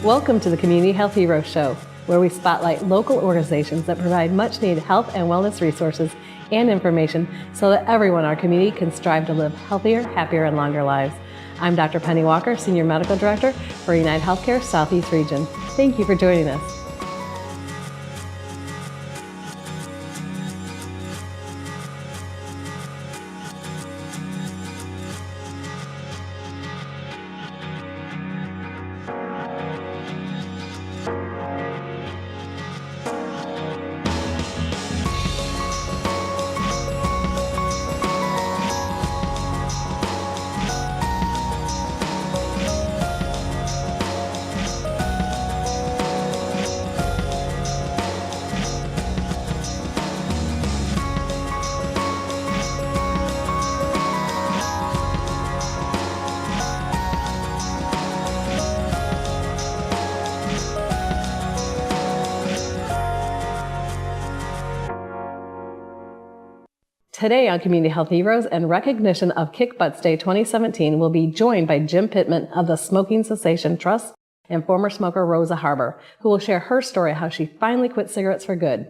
Welcome to the Community Health Heroes Show, where we spotlight local organizations that provide much-needed health and wellness resources and information so that everyone in our community can strive to live healthier, happier, and longer lives. I'm Dr. Penny Walker, Senior Medical Director for United Healthcare Southeast Region. Thank you for joining us. Today on Community Health Heroes, in recognition of Kick Butts Day 2017, we'll be joined by Jim Pittman of the Smoking Cessation Trust and former smoker Rosa Harbour, who will share her story how she finally quit cigarettes for good.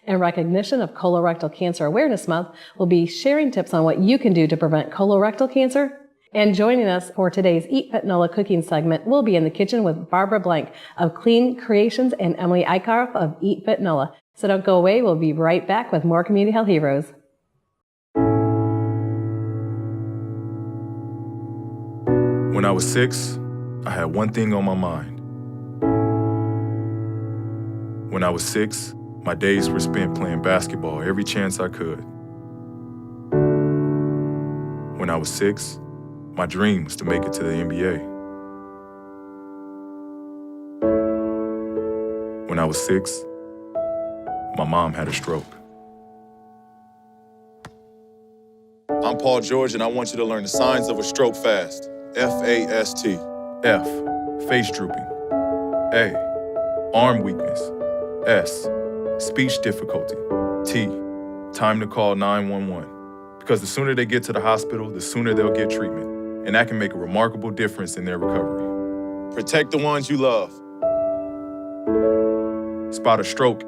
In recognition of Colorectal Cancer Awareness Month, we'll be sharing tips on what you can do to prevent colorectal cancer. And joining us for today's Eat Fit NOLA cooking segment, we'll be in the kitchen with Barbara Blank of Clean Creations and Emily Eickhoff of Eat Fit NOLA. So don't go away, we'll be right back with more Community Health Heroes. When I was 6, I had one thing on my mind. When I was 6, my days were spent playing basketball every chance I could. When I was 6, my dream was to make it to the NBA. When I was 6, my mom had a stroke. I'm Paul George, and I want you to learn the signs of a stroke fast. F-A-S-T. F, face drooping. A, arm weakness. S, speech difficulty. T, time to call 911. Because the sooner they get to the hospital, the sooner they'll get treatment. And that can make a remarkable difference in their recovery. Protect the ones you love. Spot a stroke.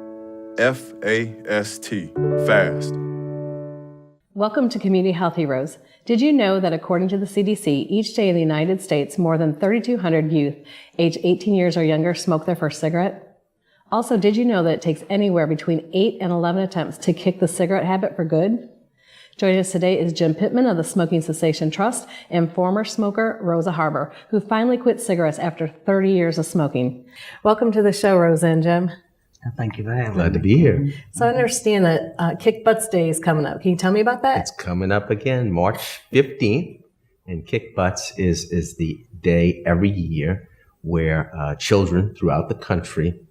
F-A-S-T. Fast. Welcome to Community Health Heroes. Did you know that according to the CDC, each day in the United States, more than 3,200 youth aged 18 years or younger smoke their first cigarette? Also, did you know that it takes anywhere between 8 and 11 attempts to kick the cigarette habit for good? Joining us today is Jim Pittman of the Smoking Cessation Trust and former smoker Rosa Harbour, who finally quit cigarettes after 30 years of smoking. Welcome to the show, Rosa and Jim. Thank you for having me. Glad to be here. So I understand that Kick Butts Day is coming up. Can you tell me about that? It's coming up again, March 15th. And Kick Butts is the day every year where children throughout the country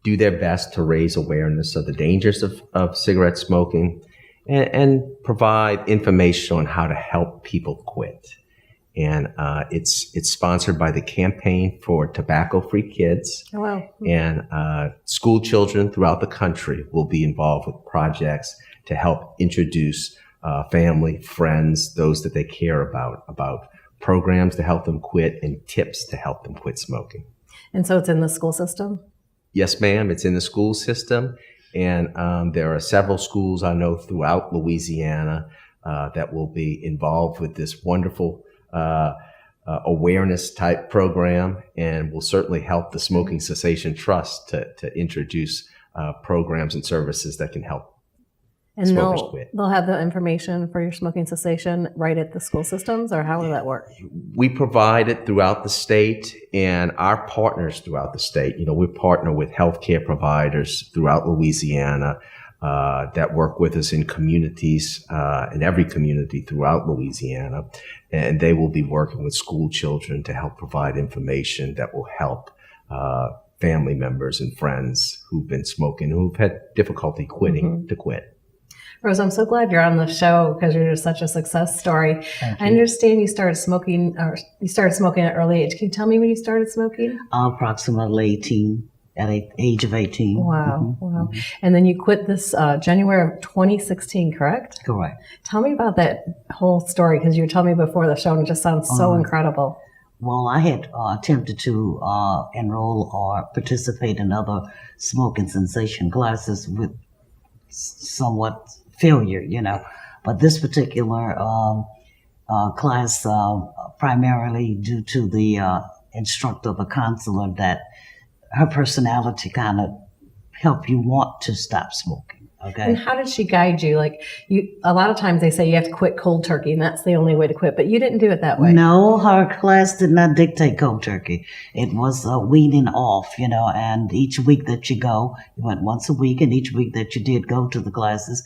do their best to raise awareness of the dangers of cigarette smoking and provide information on how to help people quit. And it's sponsored by the Campaign for Tobacco-Free Kids. Oh, wow. And school children throughout the country will be involved with projects to help introduce family, friends, those that they care about programs to help them quit and tips to help them quit smoking. And so it's in the school system? Yes, ma'am. It's in the school system. And there are several schools I know throughout Louisiana that will be involved with this wonderful awareness type program, and will certainly help the Smoking Cessation Trust to introduce programs and services that can help and smokers quit. They'll have the information for your smoking cessation right at the school systems, or how will that work? We provide it throughout the state, and our partners throughout the state. You know, we partner with healthcare providers throughout Louisiana that work with us in communities, in every community throughout Louisiana. And they will be working with school children to help provide information that will help family members and friends who've been smoking, who've had difficulty quitting, to quit. Rose, I'm so glad you're on the show because you're just such a success story. I understand you started smoking at an early age. Can you tell me when you started smoking? Approximately 18. At the age of 18. Wow, wow. And then you quit this January of 2016, correct? Correct. Tell me about that whole story, because you were telling me before the show and it just sounds so incredible. Well, I had attempted to enroll or participate in other smoking cessation classes with somewhat failure, But this particular class, primarily due to the instructor, the counselor, that her personality kind of helped you want to stop smoking. Okay. And how did she guide you? Like a lot of times they say you have to quit cold turkey, and that's the only way to quit. But you didn't do it that way. No, her class did not dictate cold turkey. It was weaning off, and each week that you go, you went once a week, and each week that you did go to the classes,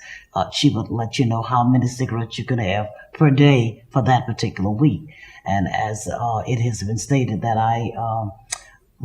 she would let you know how many cigarettes you could have per day for that particular week. And as it has been stated that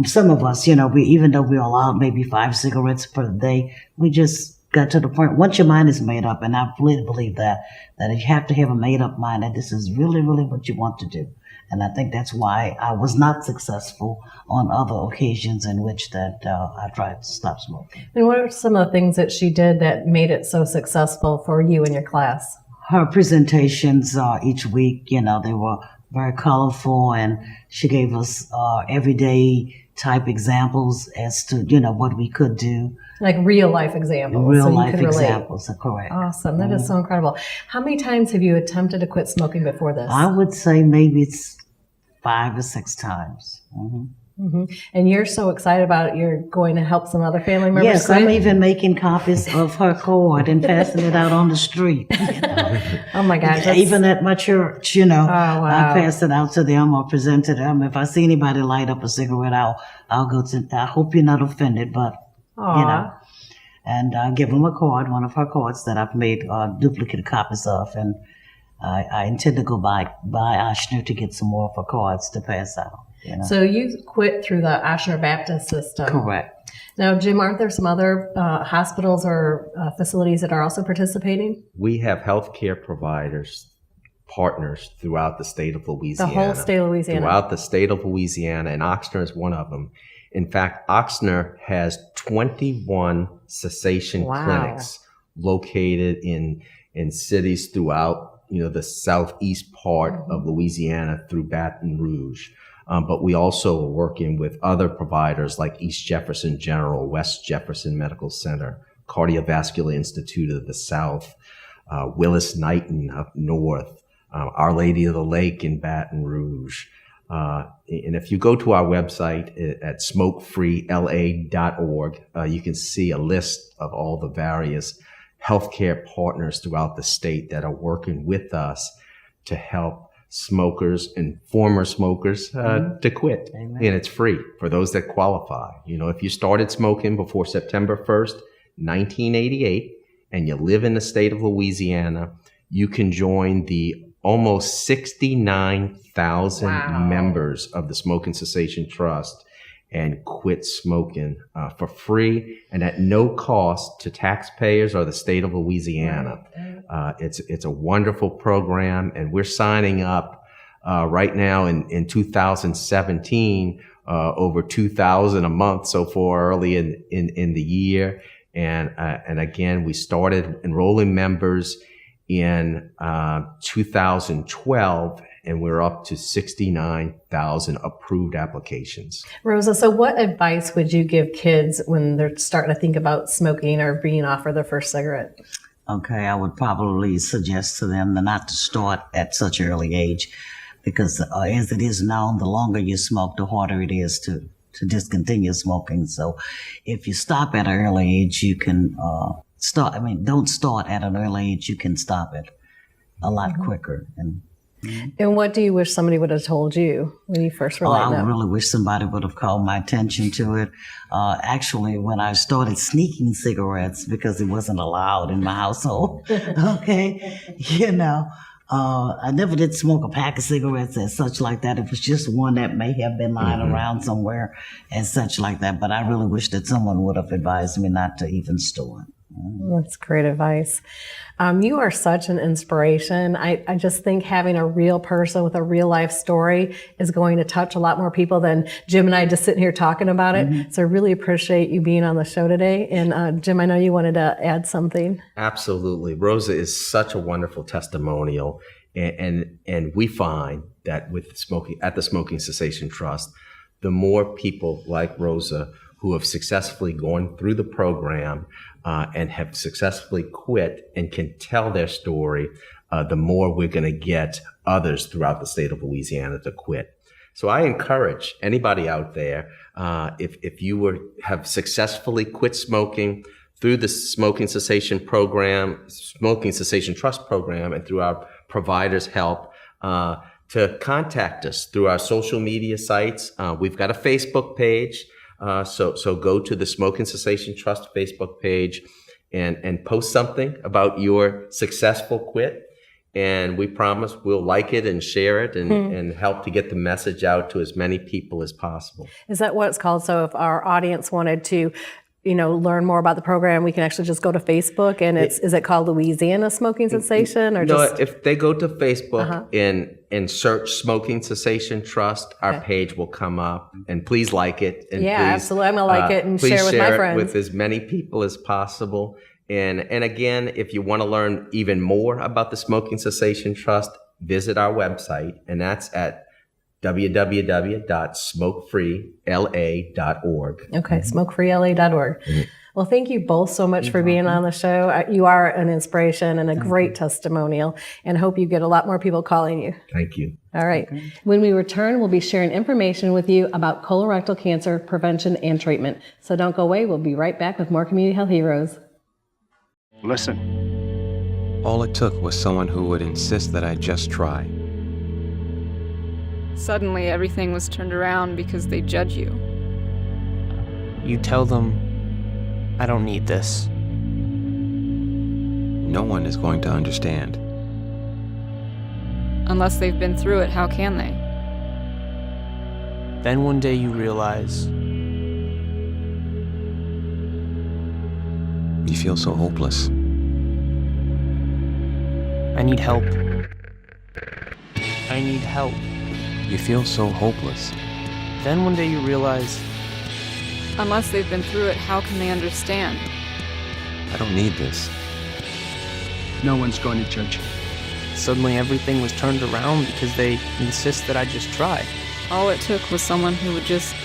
some of us, even though we're allowed maybe 5 cigarettes per day, we just got to the point, once your mind is made up, and I really believe that you have to have a made up mind that this is really, really what you want to do. And I think that's why I was not successful on other occasions in which that I tried to stop smoking. And what are some of the things that she did that made it so successful for you and your class? Her presentations each week, they were very colorful, and she gave us everyday type examples as to, what we could do. Like real life examples. Real so you life could relate. examples are correct. Awesome. That is so incredible. How many times have you attempted to quit smoking before this? I would say maybe it's 5 or 6 times. And you're so excited about it, you're going to help some other family members? Yes, I'm even making copies of her cord and passing it out on the street. Oh my gosh. Even at my church, Oh, wow. I pass it out to them or present to them. If I see anybody light up a cigarette, I'll go to, I hope you're not offended, but, and I give them a card, one of her cards that I've made duplicate copies of, and I intend to go by Ochsner to get some more of her cards to pass out. So you quit through the Ochsner Baptist system. Correct. Now, Jim, aren't there some other hospitals or facilities that are also participating? We have healthcare providers, partners throughout the state of Louisiana. The whole state of Louisiana. Throughout the state of Louisiana, and Ochsner is one of them. In fact, Ochsner has 21 cessation clinics located in cities throughout, the southeast part of Louisiana through Baton Rouge. But we also are working with other providers like East Jefferson General, West Jefferson Medical Center, Cardiovascular Institute of the South, Willis Knighton up north, Our Lady of the Lake in Baton Rouge. And if you go to our website at smokefreela.org, you can see a list of all the various healthcare partners throughout the state that are working with us to help smokers and former smokers to quit. Amen. And it's free for those that qualify. If you started smoking before September 1st, 1988, and you live in the state of Louisiana, you can join the almost 69,000 members of the Smoking Cessation Trust and quit smoking for free and at no cost to taxpayers or the state of Louisiana. It's a wonderful program, and we're signing up right now in 2017 over 2,000 a month so far early in the year. And again, we started enrolling members in 2012, and we're up to 69,000 approved applications. Rosa, so what advice would you give kids when they're starting to think about smoking or being offered their first cigarette? Okay, I would probably suggest to them not to start at such an early age, because as it is known, the longer you smoke, the harder it is to discontinue smoking. So if you stop at an early age, you can don't start at an early age, you can stop it a lot quicker. And what do you wish somebody would have told you when you first were lighting I up? really wish somebody would have called my attention to it. Actually, when I started sneaking cigarettes, because it wasn't allowed in my household, okay, I never did smoke a pack of cigarettes as such like that. It was just one that may have been lying around somewhere as such like that. But I really wish that someone would have advised me not to even store it. That's great advice. You are such an inspiration. I just think having a real person with a real life story is going to touch a lot more people than Jim and I just sitting here talking about it. So I really appreciate you being on the show today. And Jim, I know you wanted to add something. Absolutely. Rosa is such a wonderful testimonial. And we find that with smoking at the Smoking Cessation Trust, the more people like Rosa who have successfully gone through the program and have successfully quit and can tell their story, the more we're going to get others throughout the state of Louisiana to quit. So I encourage anybody out there, if you have successfully quit smoking through the Smoking Cessation Program, Smoking Cessation Trust Program, and through our providers' help, to contact us through our social media sites. We've got a Facebook page, so go to the Smoking Cessation Trust Facebook page and post something about your successful quit. And we promise we'll like it and share it and help to get the message out to as many people as possible. Is that what it's called? So if our audience wanted to, learn more about the program, we can actually just go to Facebook and is it called Louisiana Smoking Cessation? Or if they go to Facebook and search Smoking Cessation Trust, our page will come up. And please like it. And yeah, please, absolutely. I'm going to like it and share with my friends. With as many people as possible. And again, if you want to learn even more about the Smoking Cessation Trust, visit our website, and that's at www.smokefreela.org. Okay, smokefreela.org. Well, thank you both so much for being on the show. You are an inspiration and a great testimonial, and hope you get a lot more people calling you. Thank you. All right. Okay. When we return, we'll be sharing information with you about colorectal cancer prevention and treatment. So don't go away. We'll be right back with more Community Health Heroes. Listen. All it took was someone who would insist that I just try. Suddenly, everything was turned around because they judge you. You tell them, I don't need this. No one is going to understand. Unless they've been through it, how can they? Then one day you realize you feel so hopeless. I need help. I need help. You feel so hopeless. Then one day you realize, unless they've been through it, how can they understand? I don't need this. No one's going to judge you. Suddenly everything was turned around because they insist that I just try. All it took was someone who would just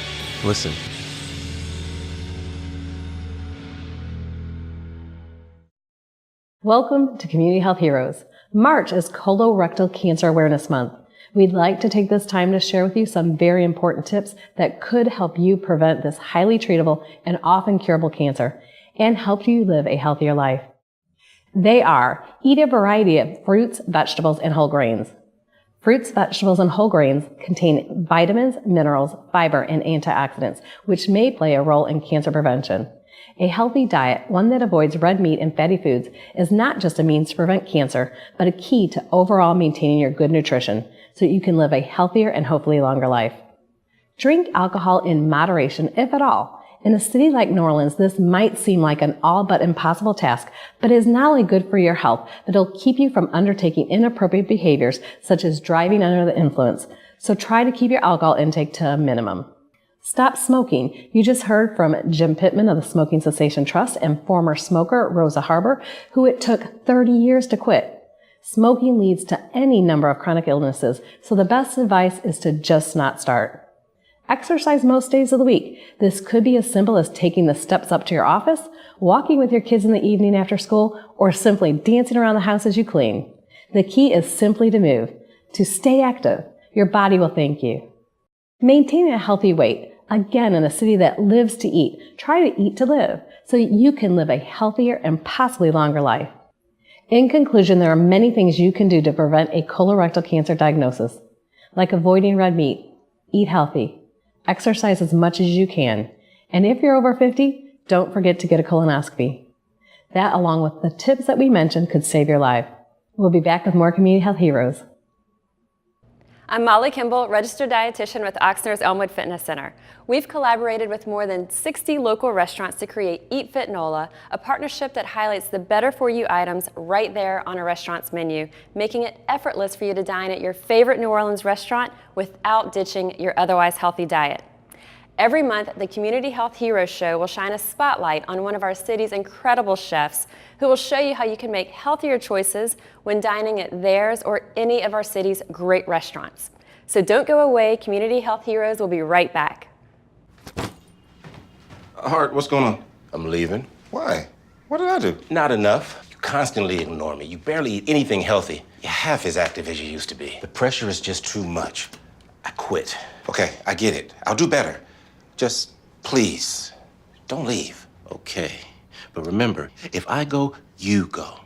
listen. Welcome to Community Health Heroes. March is Colorectal Cancer Awareness Month. We'd like to take this time to share with you some very important tips that could help you prevent this highly treatable and often curable cancer and help you live a healthier life. They are: eat a variety of fruits, vegetables, and whole grains. Fruits, vegetables, and whole grains contain vitamins, minerals, fiber, and antioxidants, which may play a role in cancer prevention. A healthy diet, one that avoids red meat and fatty foods, is not just a means to prevent cancer, but a key to overall maintaining your good nutrition so that you can live a healthier and hopefully longer life. Drink alcohol in moderation, if at all. In a city like New Orleans, this might seem like an all but impossible task, but it is not only good for your health, but it'll keep you from undertaking inappropriate behaviors such as driving under the influence. So try to keep your alcohol intake to a minimum. Stop smoking. You just heard from Jim Pittman of the Smoking Cessation Trust and former smoker Rosa Harbour, who it took 30 years to quit. Smoking leads to any number of chronic illnesses, so the best advice is to just not start. Exercise most days of the week. This could be as simple as taking the steps up to your office, walking with your kids in the evening after school, or simply dancing around the house as you clean. The key is simply to move. To stay active, your body will thank you. Maintaining a healthy weight. Again, in a city that lives to eat, try to eat to live so you can live a healthier and possibly longer life. In conclusion, there are many things you can do to prevent a colorectal cancer diagnosis, like avoiding red meat, eat healthy, exercise as much as you can, and if you're over 50, don't forget to get a colonoscopy. That, along with the tips that we mentioned, could save your life. We'll be back with more Community Health Heroes. I'm Molly Kimball, registered dietitian with Oxnard's Elmwood Fitness Center. We've collaborated with more than 60 local restaurants to create Eat Fit NOLA, a partnership that highlights the better-for-you items right there on a restaurant's menu, making it effortless for you to dine at your favorite New Orleans restaurant without ditching your otherwise healthy diet. Every month, the Community Health Heroes Show will shine a spotlight on one of our city's incredible chefs who will show you how you can make healthier choices when dining at theirs or any of our city's great restaurants. So don't go away. Community Health Heroes will be right back. Hart, what's going on? I'm leaving. Why? What did I do? Not enough. You constantly ignore me. You barely eat anything healthy. You're half as active as you used to be. The pressure is just too much. I quit. Okay, I get it. I'll do better. Just please, don't leave. Okay. But remember, if I go, you go.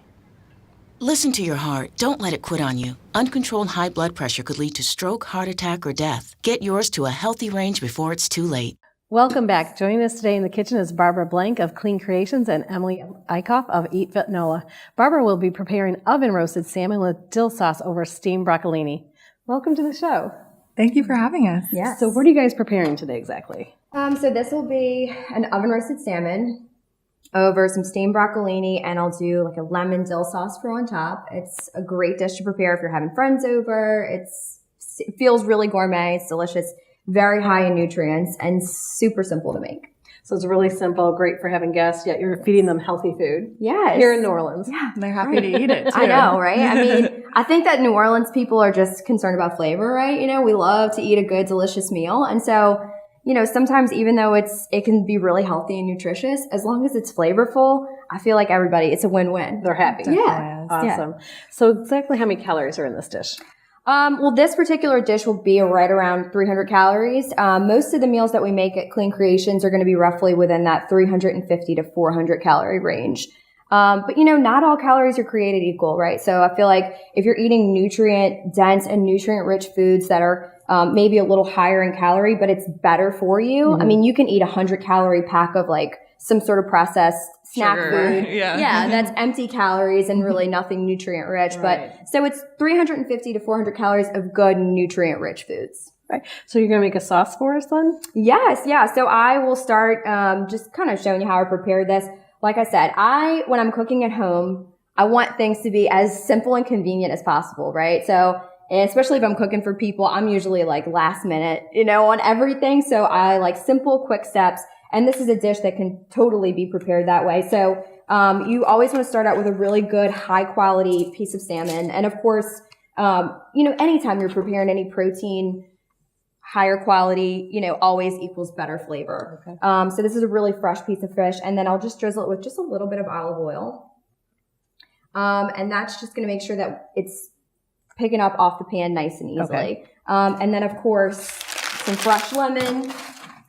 Listen to your heart. Don't let it quit on you. Uncontrolled high blood pressure could lead to stroke, heart attack, or death. Get yours to a healthy range before it's too late. Welcome back. Joining us today in the kitchen is Barbara Blank of Clean Creations and Emily Eickhoff of Eat Fit NOLA. Barbara will be preparing oven-roasted salmon with dill sauce over steamed broccolini. Welcome to the show. Thank you for having us. Yeah. So what are you guys preparing today exactly? So this will be an oven-roasted salmon over some steamed broccolini, and I'll do like a lemon dill sauce for on top. It's a great dish to prepare if you're having friends over. It feels really gourmet. It's delicious. Very high in nutrients and super simple to make. So it's really simple, great for having guests, yet you're feeding them healthy food. Yes. Here in New Orleans. Yeah. They're happy to eat it, too. I know, right? I mean, I think that New Orleans people are just concerned about flavor, right? You know, we love to eat a good, delicious meal. And so, you know, sometimes even though it can be really healthy and nutritious, as long as it's flavorful, I feel like it's a win-win. They're happy. Yeah. Awesome. Yeah. So exactly how many calories are in this dish? Well, this particular dish will be right around 300 calories. Most of the meals that we make at Clean Creations are going to be roughly within that 350 to 400 calorie range. But you know, not all calories are created equal, right? So I feel like if you're eating nutrient dense and nutrient rich foods that are maybe a little higher in calorie, but it's better for you. Mm-hmm. I mean, you can eat 100 calorie pack of like some sort of processed snack food. Yeah. That's empty calories and really nothing nutrient rich. Right. But so it's 350 to 400 calories of good nutrient rich foods. Right. So you're going to make a sauce for us then? Yes. Yeah. So I will start, just kind of showing you how I prepared this. Like I said, when I'm cooking at home, I want things to be as simple and convenient as possible. Right. So, especially if I'm cooking for people, I'm usually like last minute, you know, on everything. So I like simple, quick steps. And this is a dish that can totally be prepared that way. So you always want to start out with a really good, high quality piece of salmon. And of course, you know, anytime you're preparing any protein, higher quality, you know, always equals better flavor. Okay. So this is a really fresh piece of fish. And then I'll just drizzle it with just a little bit of olive oil. And that's just going to make sure that it's picking up off the pan nice and easily. Okay. And then of course, some fresh lemon.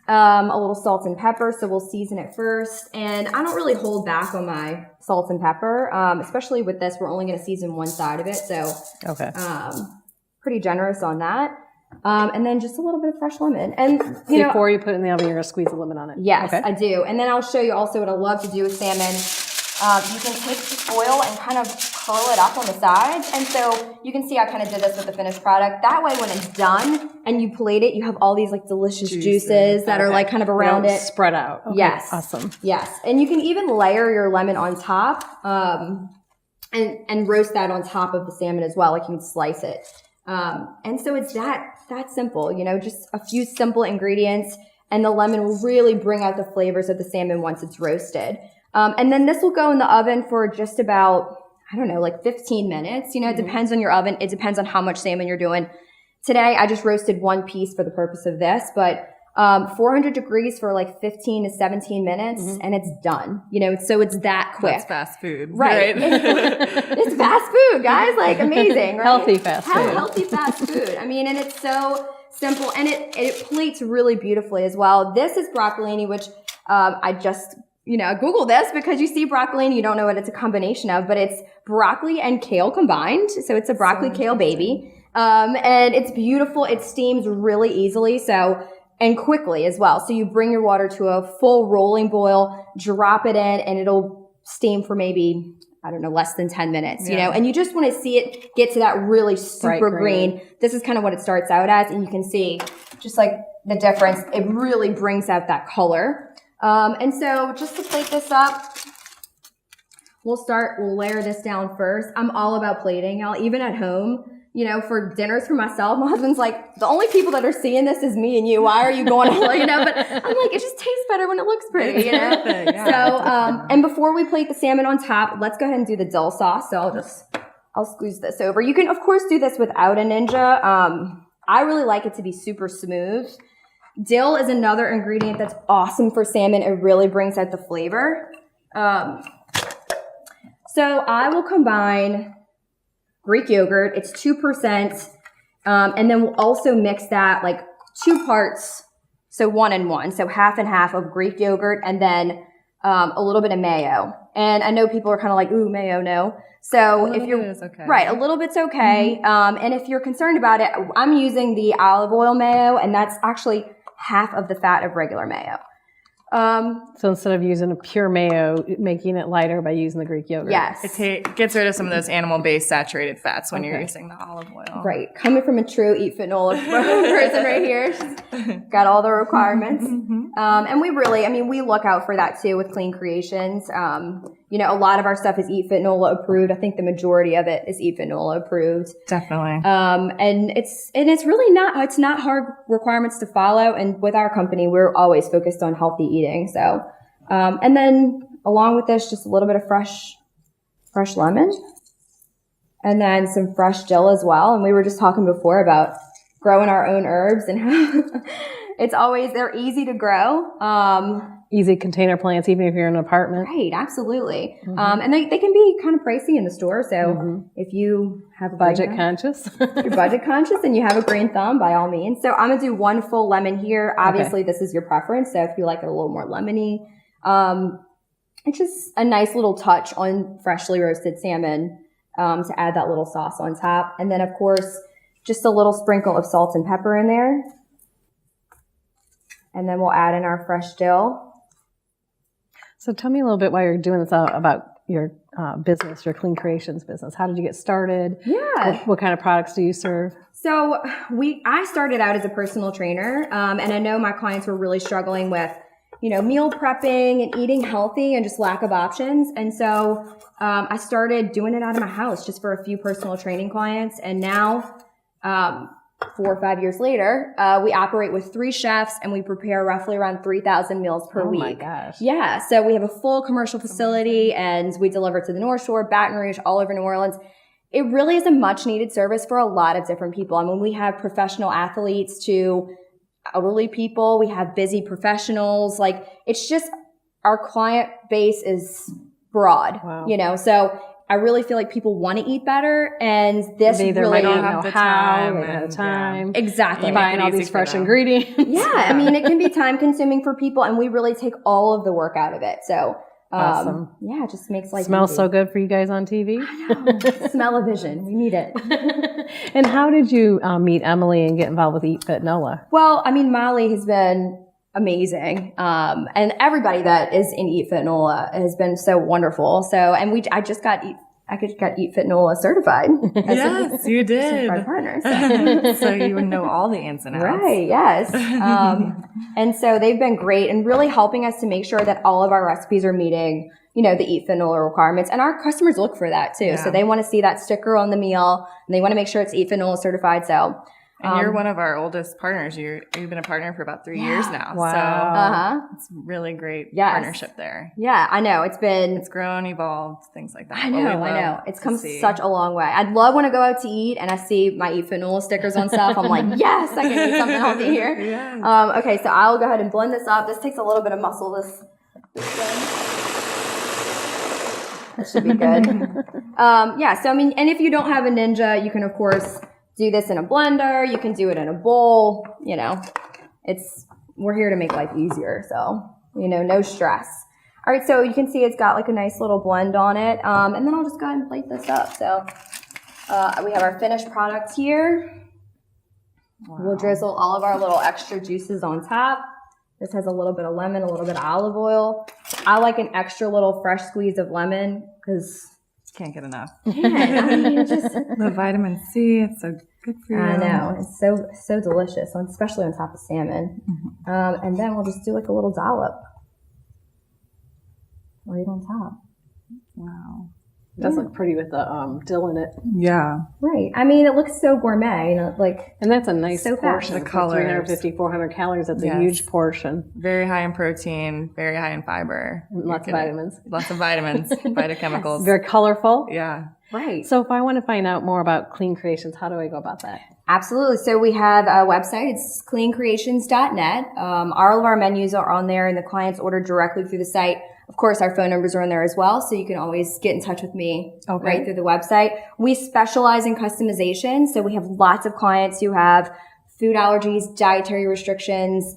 A little salt and pepper, so we'll season it first. And I don't really hold back on my salt and pepper, especially with this. We're only going to season one side of it, so okay. Pretty generous on that. And then just a little bit of fresh lemon. And before you put it in the oven, you're going to squeeze a lemon on it. Yes, okay. I do. And then I'll show you also what I love to do with salmon. You can take the foil and kind of curl it up on the sides. And so you can see I kind of did this with the finished product. That way when it's done and you plate it, you have all these like delicious juices that are like kind of around it. Spread out. Okay. Yes. Awesome. Yes. And you can even layer your lemon on top and roast that on top of the salmon as well. Like you can slice it. And so it's that simple, you know, just a few simple ingredients, and the lemon will really bring out the flavors of the salmon once it's roasted. And then this will go in the oven for just about, I don't know, like 15 minutes. You know, it depends on your oven. It depends on how much salmon you're doing. Today, I just roasted one piece for the purpose of this, but 400 degrees for like 15 to 17 minutes, and it's done. You know, so it's that quick. That's fast food. Right. It's fast food, guys. Like, amazing, right? Healthy fast food. Healthy fast food. I mean, and it's so simple, and it plates really beautifully as well. This is broccolini, which I just... You know, Google this because you see broccoli and you don't know what it's a combination of, but it's broccoli and kale combined. So it's a broccoli kale baby. And it's beautiful. It steams really easily. And quickly as well. So you bring your water to a full rolling boil, drop it in, and it'll steam for maybe, I don't know, less than 10 minutes, you know, and you just want to see it get to that really super green. This is kind of what it starts out as. And you can see just like the difference. It really brings out that color. And so just to plate this up, we'll layer this down first. I'm all about plating, y'all. Even at home, for dinners for myself. My husband's like, the only people that are seeing this is me and you. Why are you going all, but I'm like, it just tastes better when it looks pretty, So, and before we plate the salmon on top, let's go ahead and do the dill sauce. So I'll squeeze this over. You can, of course, do this without a Ninja. I really like it to be super smooth. Dill is another ingredient that's awesome for salmon. It really brings out the flavor. So I will combine Greek yogurt. It's 2%. And then we'll also mix that 2 parts. So 1 and 1. So half and half of Greek yogurt and then a little bit of mayo. And I know people are kind of like, ooh, mayo, no. So if you're okay. Right, a little bit's okay. And if you're concerned about it, I'm using the olive oil mayo, and that's actually half of the fat of regular mayo. So instead of using a pure mayo, making it lighter by using the Greek yogurt. Yes. It gets rid of some of those animal-based saturated fats when you're using the olive oil. Right. Coming from a true Eat Fit NOLA person right here. She's got all the requirements. And we really, we look out for that too with Clean Creations. A lot of our stuff is Eat Fit NOLA approved. I think the majority of it is Eat Fit NOLA approved. Definitely. And it's really it's not hard requirements to follow. And with our company, we're always focused on healthy eating. So, and then along with this, just a little bit of fresh lemon and then some fresh dill as well. And we were just talking before about growing our own herbs and how they're easy to grow. Easy container plants, even if you're in an apartment. Right, absolutely. And they can be kind of pricey in the store. So if you have a budget conscious, you're budget conscious and you have a green thumb, by all means. So I'm going to do 1 full lemon here. Obviously, this is your preference. So if you like it a little more lemony, it's just a nice little touch on freshly roasted salmon to add that little sauce on top. And then, of course, just a little sprinkle of salt and pepper in there. And then we'll add in our fresh dill. So tell me a little bit while you're doing this about your business, your Clean Creations business. How did you get started? Yeah. What kind of products do you serve? So I started out as a personal trainer, and I know my clients were really struggling with, meal prepping and eating healthy and just lack of options. And so I started doing it out of my house just for a few personal training clients. And now 4 or 5 years later, we operate with 3 chefs and we prepare roughly around 3,000 meals per week. Oh my gosh. Yeah. So we have a full commercial facility and we deliver to the North Shore, Baton Rouge, all over New Orleans. It really is a much needed service for a lot of different people. We have professional athletes to elderly people. We have busy professionals. It's just our client base is broad, so I really feel like people want to eat better, and this they really don't have the time. They don't have time. Exactly. Buying all these fresh ingredients. Yeah, it can be time consuming for people, and we really take all of the work out of it. So, awesome. Yeah, it just makes life smells easy. so good for you guys on TV. I know. Smell-o-vision. We need it. And how did you meet Emily and get involved with Eat Fit NOLA? Well, Molly has been amazing. And everybody that is in Eat Fit NOLA has been so wonderful. So, and I just got Eat Fit NOLA certified. Yes, you did. Certified partner. So you would know all the ins and outs. Right. Yes. And so they've been great and really helping us to make sure that all of our recipes are meeting, the Eat Fit NOLA requirements. And our customers look for that too. Yeah. So they want to see that sticker on the meal and they want to make sure it's Eat Fit NOLA certified. So, and you're one of our oldest partners. You've been a partner for about 3 years now. Wow. So it's really great partnership there. Yeah, I know. It's grown, evolved, things like that. I know. It's come such a long way. I'd love when I go out to eat and I see my Eat Fit NOLA stickers on stuff. I'm like, yes, I can eat something healthy here. Yes. Okay, so I'll go ahead and blend this up. This takes a little bit of muscle. That should be good. So and if you don't have a Ninja, you can of course do this in a blender. You can do it in a bowl. We're here to make life easier. So, no stress. All right. So you can see it's got a nice little blend on it. And then I'll just go ahead and plate this up. So, we have our finished product here. Wow. We'll drizzle all of our little extra juices on top. This has a little bit of lemon, a little bit of olive oil. I like an extra little fresh squeeze of lemon because can't get enough. Just the vitamin C, it's so good for you. I know. It's so delicious, especially on top of salmon. Mm-hmm. And then we'll just do a little dollop right on top. Wow. It does look pretty with the dill in it. Yeah. Right. I mean, it looks so gourmet, and that's a nice so portion. The For colors. 350, 400 calories. That's Yes. a huge portion. Very high in protein, very high in fiber. Lots of vitamins. Lots of vitamins, phytochemicals. Very colorful. Yeah. Right. So if I want to find out more about Clean Creations, how do I go about that? Absolutely. So we have a website. It's cleancreations.net. All of our menus are on there, and the clients order directly through the site. Of course, our phone numbers are in there as well, so you can always get in touch with me right through the website. We specialize in customization, so we have lots of clients who have food allergies, dietary restrictions,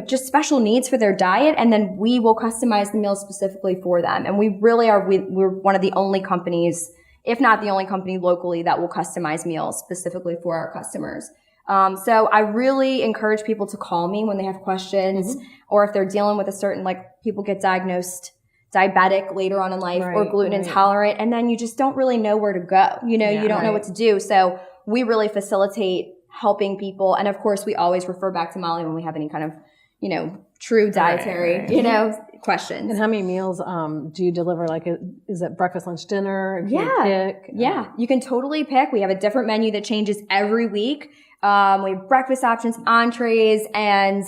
just special needs for their diet, and then we will customize the meals specifically for them. And we really are, we're one of the only companies, if not the only company locally, that will customize meals specifically for our customers. So I really encourage people to call me when they have questions, or if they're dealing with a certain, people get diagnosed diabetic later on in life or gluten intolerant, and then you just don't really know where to go. You don't know what to do. So we really facilitate helping people. And of course, we always refer back to Molly when we have any kind of, true dietary, questions. And how many meals do you deliver? Is it breakfast, lunch, dinner? Can you pick? Yeah, you can totally pick. We have a different menu that changes every week. We have breakfast options, entrees, and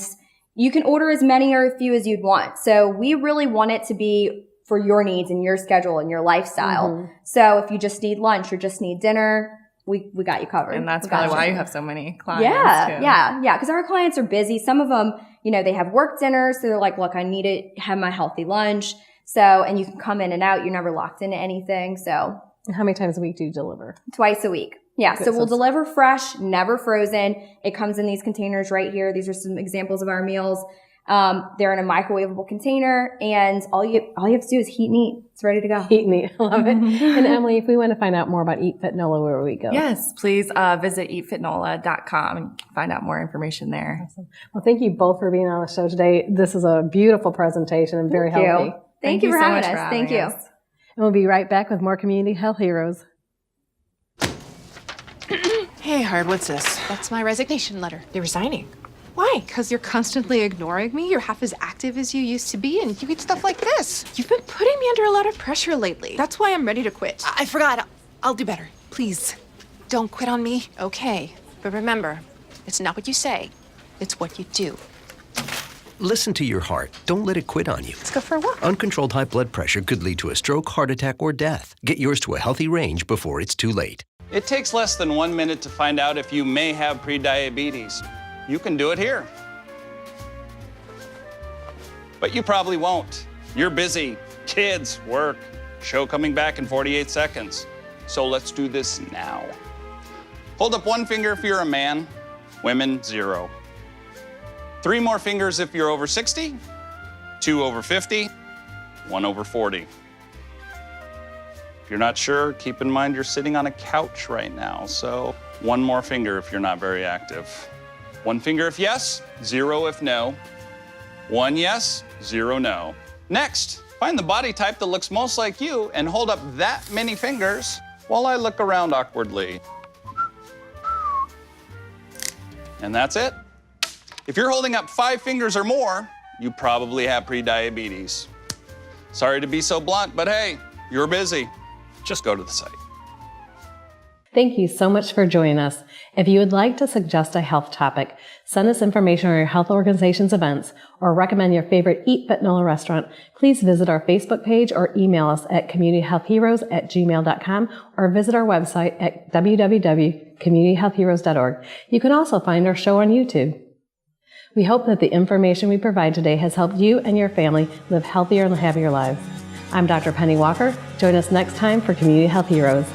you can order as many or a few as you'd want. So we really want it to be for your needs and your schedule and your lifestyle. Mm-hmm. So if you just need lunch or just need dinner, we got you covered. And that's probably why you have so many clients. Yeah. Because our clients are busy. Some of them, they have work dinners. So they're like, look, I need to have my healthy lunch. So, and you can come in and out. You're never locked into anything. So. How many times a week do you deliver? Twice a week. Yeah. So we'll deliver fresh, never frozen. It comes in these containers right here. These are some examples of our meals. They're in a microwavable container, and all you have to do is heat and eat. It's ready to go. Heat and eat. I love it. And Emily, if we want to find out more about Eat Fit NOLA, where would we go? Yes, please visit eatfitnola.com and find out more information there. Awesome. Well, thank you both for being on the show today. This is a beautiful presentation and very healthy. Thank you for having us. Thank you. And we'll be right back with more Community Health Heroes. Hey, Hard, what's this? That's my resignation letter. You're resigning. Why? Because you're constantly ignoring me. You're half as active as you used to be, and you get stuff like this. You've been putting me under a lot of pressure lately. That's why I'm ready to quit. I forgot. I'll do better. Please, don't quit on me. Okay, but remember, it's not what you say. It's what you do. Listen to your heart. Don't let it quit on you. Let's go for a walk. Uncontrolled high blood pressure could lead to a stroke, heart attack, or death. Get yours to a healthy range before it's too late. It takes less than 1 minute to find out if you may have prediabetes. You can do it here. But you probably won't. You're busy. Kids, work, show coming back in 48 seconds. So let's do this now. Hold up one finger if you're a man, women, 0. 3 more fingers if you're over 60, 2 over 50, 1 over 40. If you're not sure, keep in mind you're sitting on a couch right now, so 1 more finger if you're not very active. 1 finger if yes, 0 if no. 1 yes, 0 no. Next, find the body type that looks most like you and hold up that many fingers while I look around awkwardly. And that's it. If you're holding up 5 fingers or more, you probably have prediabetes. Sorry to be so blunt, but hey, you're busy. Just go to the site. Thank you so much for joining us. If you would like to suggest a health topic, send us information on your health organization's events, or recommend your favorite Eat Fit NOLA restaurant, please visit our Facebook page or email us at communityhealthheroes@gmail.com or visit our website at www.communityhealthheroes.org. You can also find our show on YouTube. We hope that the information we provide today has helped you and your family live healthier and happier lives. I'm Dr. Penny Walker. Join us next time for Community Health Heroes.